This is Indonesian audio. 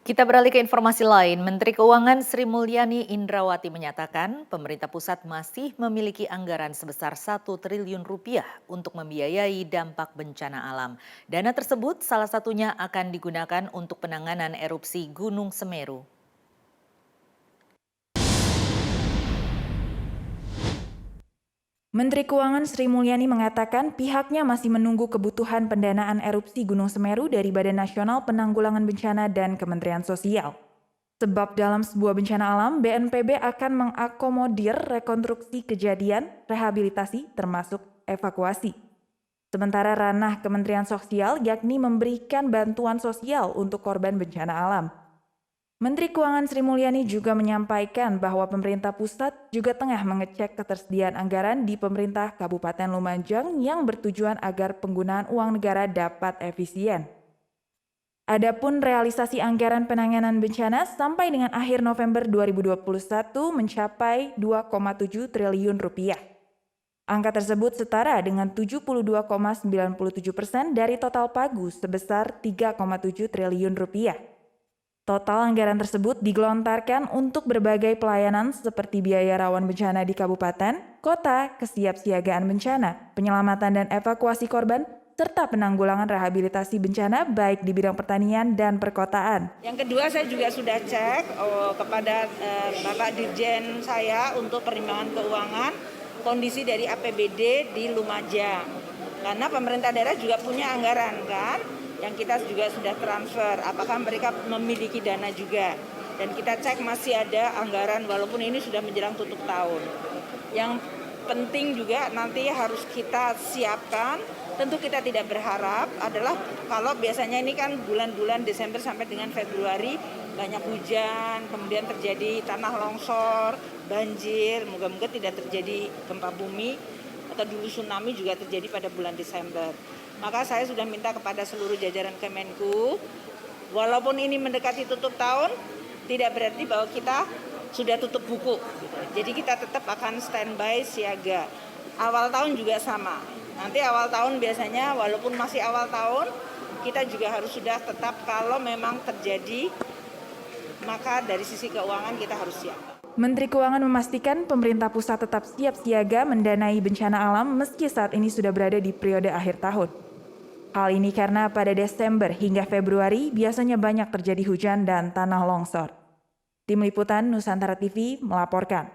Kita beralih ke informasi lain. Menteri Keuangan Sri Mulyani Indrawati menyatakan pemerintah pusat masih memiliki anggaran sebesar 1 triliun rupiah untuk membiayai dampak bencana alam. Dana tersebut salah satunya akan digunakan untuk penanganan erupsi Gunung Semeru. Menteri Keuangan Sri Mulyani mengatakan pihaknya masih menunggu kebutuhan pendanaan erupsi Gunung Semeru dari Badan Nasional Penanggulangan Bencana dan Kementerian Sosial. Sebab dalam sebuah bencana alam, BNPB akan mengakomodir rekonstruksi kejadian, rehabilitasi, termasuk evakuasi. Sementara ranah Kementerian Sosial yakni memberikan bantuan sosial untuk korban bencana alam. Menteri Keuangan Sri Mulyani juga menyampaikan bahwa pemerintah pusat juga tengah mengecek ketersediaan anggaran di pemerintah Kabupaten Lumajang yang bertujuan agar penggunaan uang negara dapat efisien. Adapun realisasi anggaran penanganan bencana sampai dengan akhir November 2021 mencapai 2,7 triliun rupiah. Angka tersebut setara dengan 72,97% dari total pagu sebesar 3,7 triliun rupiah. Total anggaran tersebut digelontarkan untuk berbagai pelayanan seperti biaya rawan bencana di kabupaten, kota, kesiapsiagaan bencana, penyelamatan dan evakuasi korban, serta penanggulangan rehabilitasi bencana baik di bidang pertanian dan perkotaan. Yang kedua, saya juga sudah cek kepada Bapak Dirjen saya untuk pertimbangan keuangan kondisi dari APBD di Lumajang. Karena pemerintah daerah juga punya anggaran kan, yang kita juga sudah transfer, apakah mereka memiliki dana juga. Dan kita cek masih ada anggaran walaupun ini sudah menjelang tutup tahun. Yang penting juga nanti harus kita siapkan, tentu kita tidak berharap adalah kalau biasanya ini kan bulan-bulan Desember sampai dengan Februari banyak hujan, kemudian terjadi tanah longsor, banjir, moga-moga tidak terjadi gempa bumi atau dulu tsunami juga terjadi pada bulan Desember. Maka saya sudah minta kepada seluruh jajaran Kemenku, walaupun ini mendekati tutup tahun, tidak berarti bahwa kita sudah tutup buku. Jadi kita tetap akan standby siaga. Awal tahun juga sama. Nanti awal tahun biasanya walaupun masih awal tahun, kita juga harus sudah tetap kalau memang terjadi, maka dari sisi keuangan kita harus siap. Menteri Keuangan memastikan pemerintah pusat tetap siap siaga mendanai bencana alam meski saat ini sudah berada di periode akhir tahun. Hal ini karena pada Desember hingga Februari biasanya banyak terjadi hujan dan tanah longsor. Tim Liputan Nusantara TV melaporkan.